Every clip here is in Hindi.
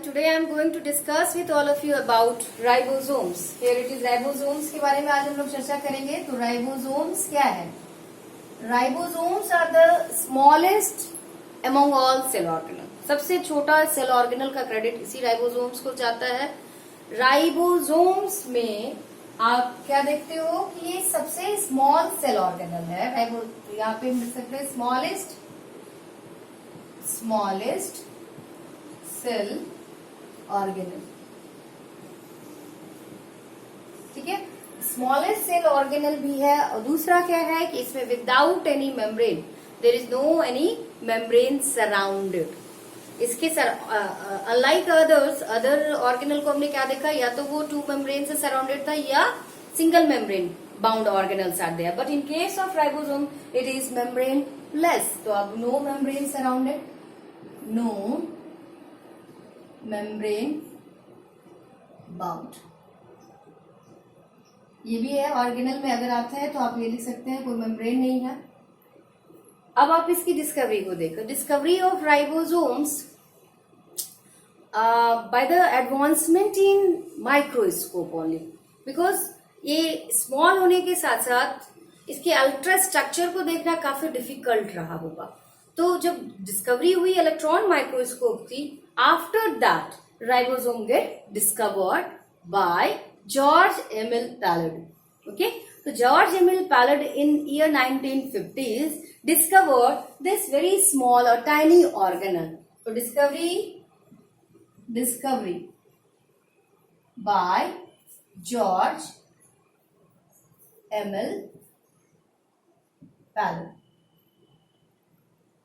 today I am going to discuss with all of you about ribosomes. Here it is ribosomes के बारे में आज हम लोग चर्चा करेंगे. तो ribosomes क्या है? Ribosomes are the smallest among all cell organelles. सबसे छोटा सेल ऑर्गेनल का क्रेडिट इसी राइबोसोम्स को जाता है. राइबोसोम्स में आप क्या देखते हो कि ये सबसे स्मॉल सेल ऑर्गेनल है. यहाँ पे हम लिख सकते हैं स्मॉलेस्ट सेल ऑर्गेनल. ठीक है, स्मॉलेस्ट सेल ऑर्गेनल भी है. और दूसरा क्या है कि इसमें without any membrane, there is no any membrane surrounded. इसके अनलाइक अदर ऑर्गेनल को हमने क्या देखा, या तो वो टू मेम्ब्रेन से सराउंडेड था या single membrane bound organelles are there. But in case of ribosome it is membrane less. तो अब no membrane surrounded, no membrane bound. ये भी है ऑर्गेनल में अगर आता है तो आप ये लिख सकते हैं कोई मेम्ब्रेन नहीं है. अब आप इसकी डिस्कवरी को देखो. Discovery of ribosomes by the advancement in microscope only, because ये स्मॉल होने के साथ साथ इसके अल्ट्रा स्ट्रक्चर को देखना काफी डिफिकल्ट रहा होगा. तो जब डिस्कवरी हुई इलेक्ट्रॉन माइक्रोस्कोप की, after that ribosome get discovered by George Emil Palade. Okay, so George Emil Pallad in year 1950s discovered this very small or tiny organelle. So discovery by George Emil Pallad.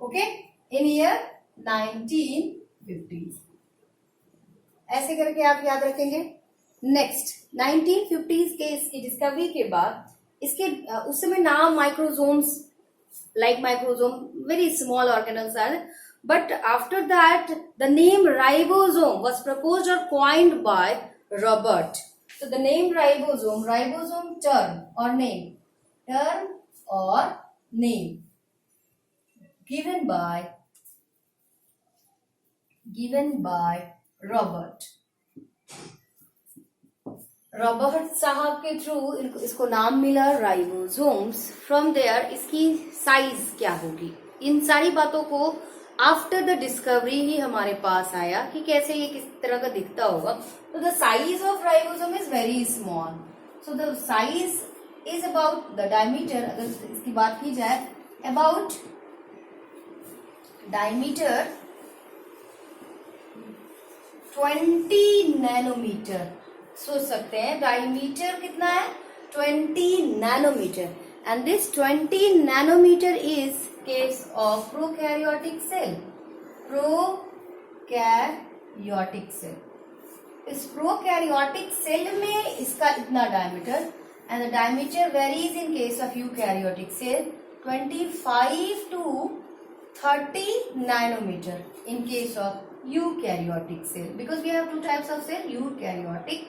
Okay, in year 1950s. ऐसे करके आप याद रखेंगे. नेक्स्ट 1950s के इसकी डिस्कवरी के बाद इसके उस समय नाम microsomes, like microsome, very small organelles are. But after that the name ribosome was proposed और coined by Robert. So the name ribosome term or name given by Robert साहब के थ्रू इसको नाम मिला राइबोसोम्स. फ्रॉम देयर इसकी साइज क्या होगी, इन सारी बातों को आफ्टर द डिस्कवरी ही हमारे पास आया कि कैसे ये किस तरह का दिखता होगा. तो the size of ribosome is very small. So the size is about the diameter. अगर इसकी बात की जाए, अबाउट डायमीटर 20 नैनोमीटर. सोच सकते हैं डायमीटर कितना है, 20 nanometer. And this 20 nanometer is case of prokaryotic cell. Prokaryotic cell, इस प्रोकैरियोटिक सेल में इसका इतना diameter. And the diameter varies in case of eukaryotic cell 25 to 30 nanometer in case of eukaryotic cell, because we have two types of cell, eukaryotic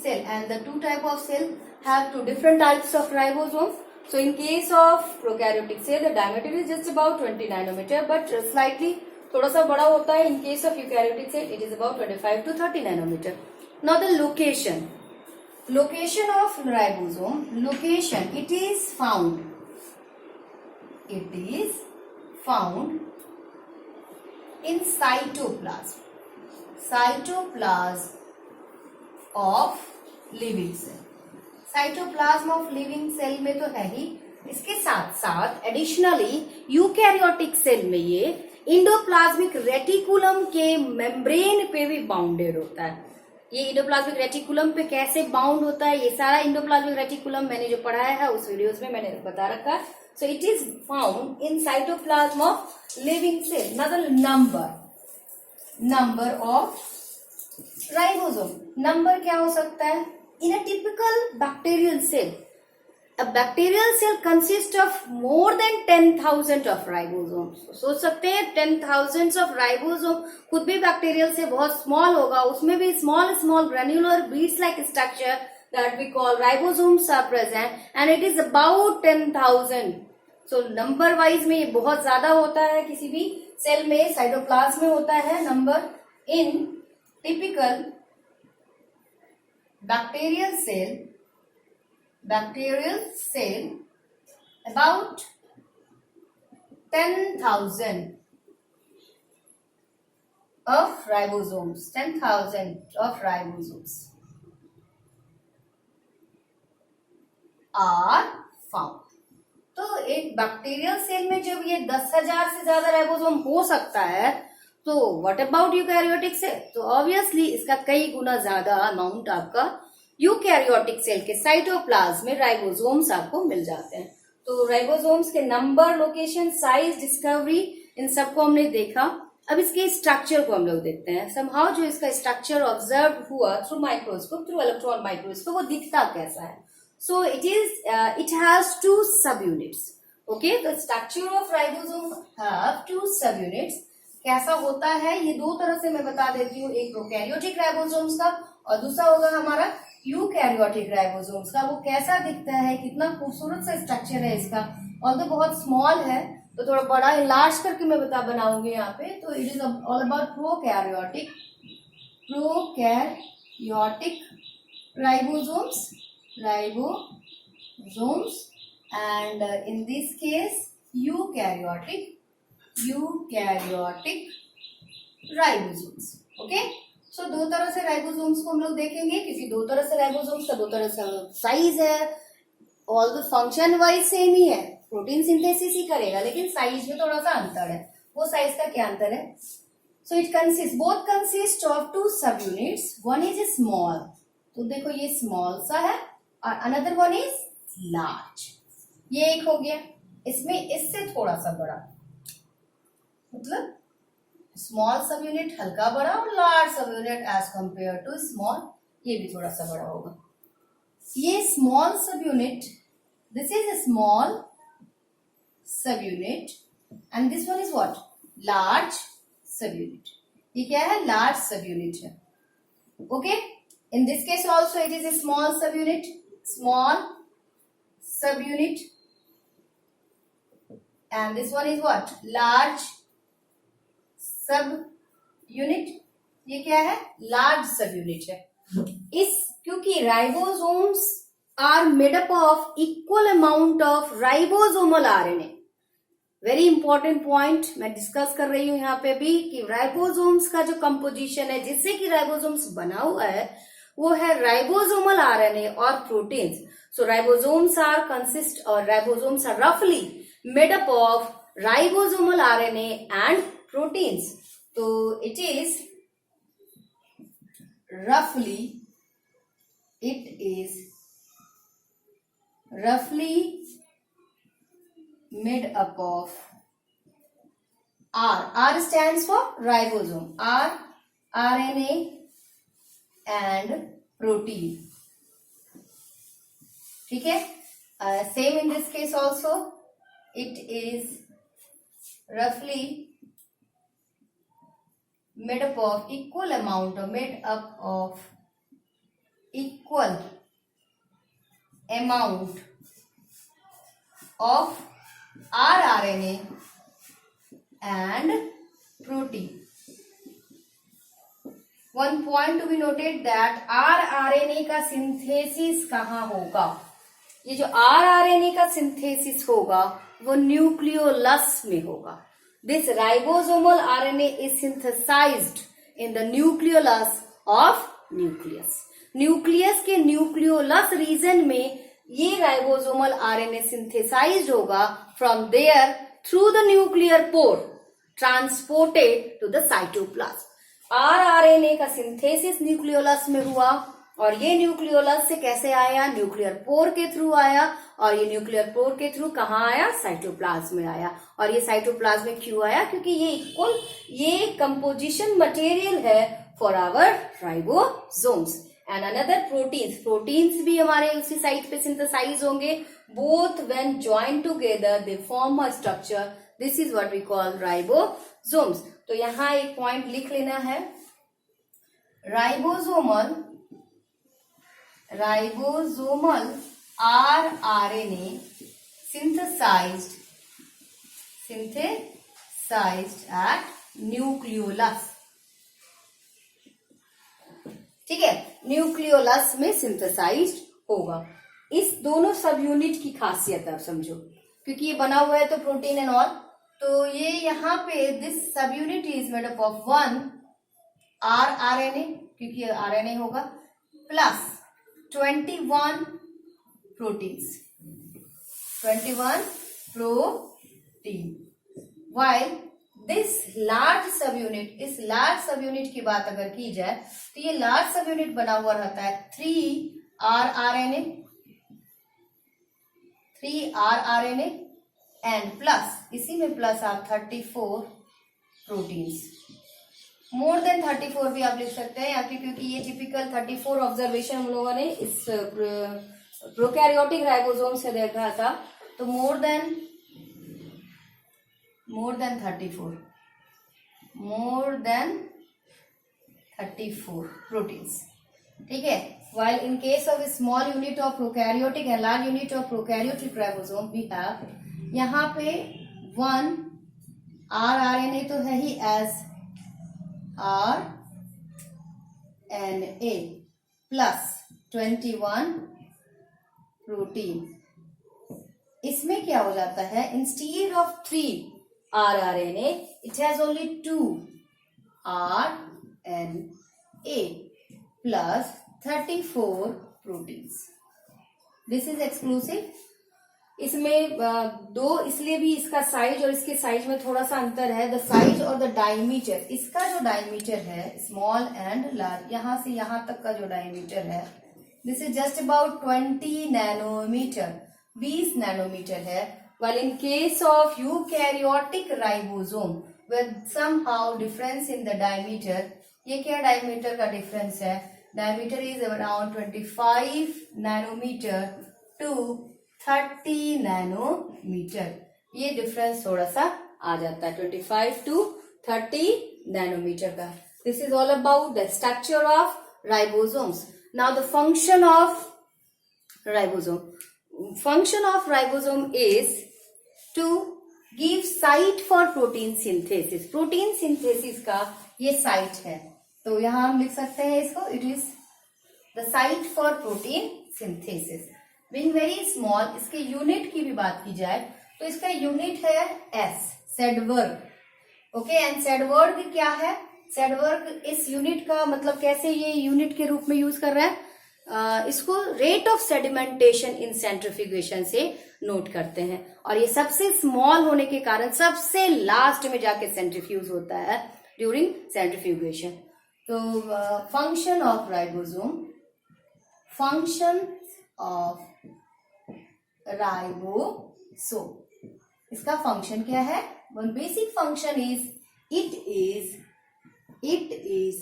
cell, and the two type of cell have two different types of ribosome. So in case of prokaryotic cell the diameter is just about 20 nanometer, but slightly थोड़ा सा बड़ा होता है. In case of eukaryotic cell it is about 25 to 30 nanometer. Now the location of ribosome, it is found in cytoplasm of living cell. Cytoplasm of living cell में तो है ही, इसके साथ साथ एडिशनली यूकैरियोटिक सेल में ये इंडोप्लाज्मिक रेटिकुलम के मेम्ब्रेन पे भी बाउंडेड होता है. ये इंडोप्लाज्मिक रेटिकुलम पे कैसे बाउंड होता है, ये सारा इंडोप्लाज्मिक रेटिकुलम मैंने जो पढ़ाया है उस वीडियोस में मैंने बता रखा है. So it is found in cytoplasm of living cell. मतलब नंबर ऑफ राइबोसोम, नंबर क्या हो सकता है. In a typical bacterial cell, a bacterial cell consists of more than 10,000 of ribosomes. सोच सकते हैं 10,000 of ribosome खुद भी बैक्टीरियल से बहुत स्मॉल होगा, उसमें भी small granular beads like structure that we call ribosomes are present, and it is about 10,000. So number wise में ये बहुत ज्यादा होता है. किसी भी सेल में, साइटोप्लाज्म में होता है number in typical bacterial cell about 10,000 of ribosomes, 10,000 of ribosomes are found. तो एक बैक्टीरियल सेल में जब ये 10,000 से ज्यादा राइबोसोम हो सकता है, तो व्हाट अबाउट यूकैरियोटिक सेल? तो ऑब्वियसली इसका कई गुना ज्यादा अमाउंट आपका यूकैरियोटिक सेल के साइटोप्लाज्म में राइबोसोम्स आपको मिल जाते हैं. तो राइबोसोम्स के नंबर, लोकेशन, साइज, डिस्कवरी, इन सबको हमने देखा. अब इसके स्ट्रक्चर को हम लोग देखते हैं. समहाउ जो इसका स्ट्रक्चर ऑब्जर्व हुआ through microscope, through electron microscope, वो दिखता कैसा है? So it has two subunits. Okay, the structure of ribosome have two subunits. कैसा होता है ये दो तरह से मैं बता देती हूँ. एक प्रोकैरियोटिक राइबोसोम्स का और दूसरा होगा हमारा यूकैरियोटिक राइबोसोम्स का. वो कैसा दिखता है, कितना खूबसूरत सा स्ट्रक्चर है इसका. और तो बहुत स्मॉल है तो थोड़ा बड़ा इलाज करके मैं बनाऊंगी यहाँ पे. तो it is all about prokaryotic ribosomes and in this case eukaryotic ribosomes. Okay, so दो तरह से राइबोसोम्स को हम लोग देखेंगे क्योंकि दो तरह से राइबोसोम्स का दो तरह से साइज है. All the function wise same ही है, प्रोटीन सिंथेसिस ही करेगा, लेकिन साइज में थोड़ा सा अंतर है. वो साइज का क्या अंतर है? So it both consist of two subunits. One is small, तो देखो ये स्मॉल सा है, और अनदर वन इज लार्ज. ये एक हो गया. इसमें इससे थोड़ा सा बड़ा, मतलब स्मॉल सब यूनिट हल्का बड़ा और large subunit as compare to small, ये भी थोड़ा सा बड़ा होगा. ये small subunit, this is small subunit and this one is what? Large subunit. ये क्या है? लार्ज सब यूनिट है. Okay, in this case also it is a small subunit, and this one is what? Large subunit. ये क्या है? लार्ज सबयूनिट है. क्योंकि ribosomes are made up of equal amount of ribosomal RNA. Very important point मैं डिस्कस कर रही हूं यहाँ पे भी कि राइबोसोम्स का जो कंपोजिशन है जिससे कि राइबोसोम्स बना हुआ है वो है राइबोसोमल आरएनए और proteins. So ribosomes are consist और राइबोसोम्स आर रफली made up of ribosomal RNA and proteins. तो it is roughly made up of R. R stands for ribosome. R, RNA and protein. ठीक है. Same in this case also. It is roughly made up of equal amount of rRNA and protein. One point to be noted that rRNA का सिंथेसिस कहाँ होगा? ये जो rRNA का सिंथेसिस होगा वो न्यूक्लियोलस में होगा. This ribosomal RNA is synthesized in the nucleolus of nucleus. Nucleus के न्यूक्लियोलस रीजन में ये राइबोसोमल आरएनए सिंथेसाइज्ड होगा. From there through the nuclear pore transported to the cytoplasm. RNA का सिंथेसिस न्यूक्लियोलस में हुआ और ये न्यूक्लियोलस से कैसे आया? न्यूक्लियर पोर के थ्रू आया. और ये न्यूक्लियर पोर के थ्रू कहाँ आया? साइटोप्लाज्म में आया. और ये साइटोप्लाज्म में क्यों आया? क्योंकि ये कंपोजिशन मटेरियल है for our ribosomes. And another proteins भी हमारे उसी साइट पे सिंथेसाइज होंगे. Both when join together they form a structure. This is what we call ribosomes. तो यहाँ एक पॉइंट लिख लेना है. Ribosomal rRNA synthesized at nucleolus. ठीक है, न्यूक्लियोलस में सिंथेसाइज्ड होगा। इस दोनों सब यूनिट की खासियत आप समझो, क्योंकि ये बना हुआ है तो प्रोटीन एंड ऑल, तो ये यहाँ पे दिस सब unit is made up of 1 rRNA, क्योंकि RNA होगा, plus 21 proteins, 21 protein. while this large सब यूनिट, इस लार्ज सब यूनिट की बात अगर की जाए तो ये लार्ज सब यूनिट बना हुआ रहता है 3 rRNA एंड प्लस, इसी में प्लस आप 34 प्रोटीन्स, मोर देन 34 भी आप लिख सकते हैं यहाँ पे, क्योंकि ये टिपिकल 34 ऑब्जर्वेशन हम लोगों ने इस प्रोकैरियोटिक राइबोसोम से देखा था। तो मोर देन 34 प्रोटीन्स, ठीक है। While in case of a small unit of prokaryotic and large unit of prokaryotic ribosome we have यहाँ पे 1 rRNA तो है ही as RNA plus 21 प्रोटीन। इसमें क्या हो जाता है, instead of 3 rRNA it has only 2 RNA plus 34 proteins. This is exclusive. इसमें दो, इसलिए भी इसका साइज और इसके साइज में थोड़ा सा अंतर है। द साइज और द डायमीटर, इसका जो डायमीटर है स्मॉल एंड लार्ज, यहां से यहां तक का जो डायमीटर है this is just about 20 nanometer, 20 nanometer है। While in case of eukaryotic ribosome with somehow difference in the diameter, ये क्या डायमीटर का डिफरेंस है, diameter is around 25 nanometer to 30 nanometer, ये डिफरेंस थोड़ा सा आ जाता है 25 टू 30 नैनोमीटर का। This is all about the structure of ribosomes. Now the function of ribosome, function of ribosome is to give site for protein synthesis. protein synthesis का ये site है, तो यहां हम लिख सकते हैं इसको, it is the site for protein synthesis. being very small, इसके यूनिट की भी बात की जाए तो इसका यूनिट है S, सेडवर्ग। ओके, एंड सेडवर्ग क्या है, सेडवर्ग इस यूनिट का मतलब कैसे ये यूनिट के रूप में यूज कर रहा है, इसको रेट ऑफ सेडिमेंटेशन इन सेंट्रिफ्यूगेशन से नोट करते हैं, और ये सबसे स्मॉल होने के कारण सबसे लास्ट में जाके सेंट्रीफ्यूज होता है ड्यूरिंग सेंट्रिफ्यूगेशन। तो function of ribosome, function of ribosome, इसका फंक्शन क्या है, one basic function is it is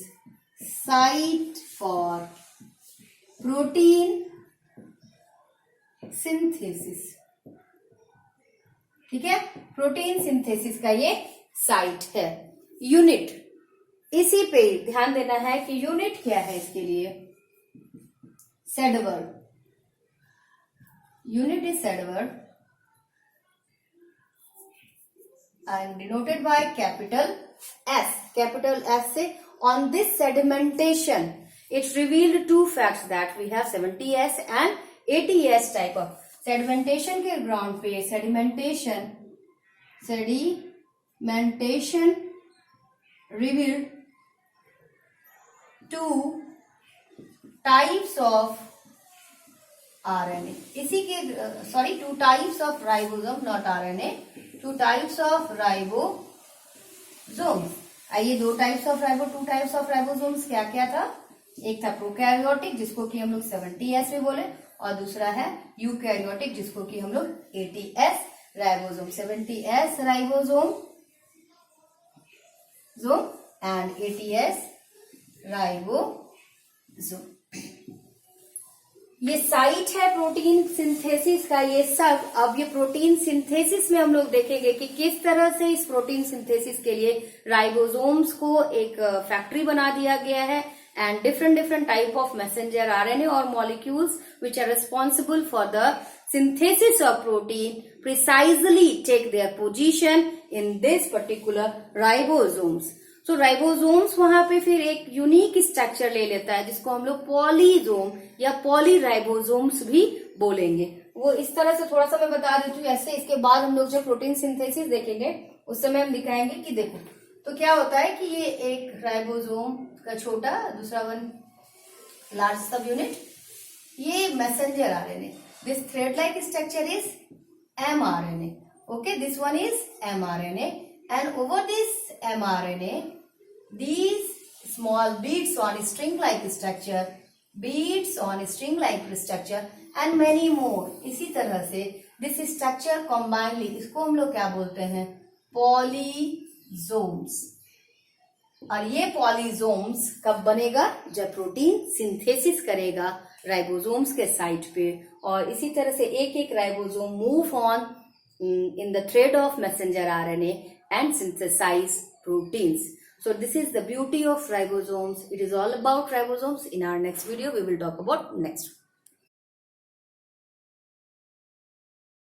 site for protein synthesis, ठीक है, प्रोटीन सिंथेसिस का ये साइट है। यूनिट, इसी पे ध्यान देना है कि यूनिट क्या है इसके लिए, Svedberg, unit is Svedberg and denoted by capital S, capital S से। On this sedimentation it revealed two facts that we have 70S and 80S type of sedimentation के ground पे sedimentation revealed two types of RNA, इसी के two types of ribosome, not RNA, two types of ribosomes। आइए two types of ribosomes क्या क्या था, एक था प्रोकैरियोटिक जिसको कि हम लोग 70S में बोले, और दूसरा है यूकैरियोटिक जिसको कि हम लोग 80S ribosome, 70S ribosome and 80S ribosome. ये साइट है प्रोटीन सिंथेसिस का ये सब। अब ये प्रोटीन सिंथेसिस में हम लोग देखेंगे कि किस तरह से इस प्रोटीन सिंथेसिस के लिए राइबोसोम्स को एक फैक्ट्री बना दिया गया है, and different type of messenger RNA or molecules which are responsible for the synthesis of protein precisely take their position in this particular ribosomes. So ribosomes वहां पे फिर एक यूनिक स्ट्रक्चर ले लेता है जिसको हम लोग पॉलीजोम या पॉलीराइबोसोम्स भी बोलेंगे। वो इस तरह से थोड़ा सा मैं बता देती हूँ ऐसे, इसके बाद हम लोग जब प्रोटीन सिंथेसिस देखेंगे उस समय हम दिखाएंगे कि देखो तो क्या होता है कि ये एक राइबोसोम का छोटा, दूसरा वन लार्ज सब यूनिट, ये messenger RNA, this thread like structure is mRNA, okay, this one is mRNA, and over this mRNA these small beads on string like structure, beads on string like structure and many more। इसी तरह से this structure combinedly, इसको हम लोग क्या बोलते हैं, पॉलीजोम्स। और ये पॉलीजोम्स कब बनेगा, जब प्रोटीन सिंथेसिस करेगा राइबोसोम्स के साइट पे, और इसी तरह से एक एक ribosome move on in the thread of messenger RNA and synthesize proteins. So this is the beauty of ribosomes. It is all about ribosomes. In our next video we will talk about next.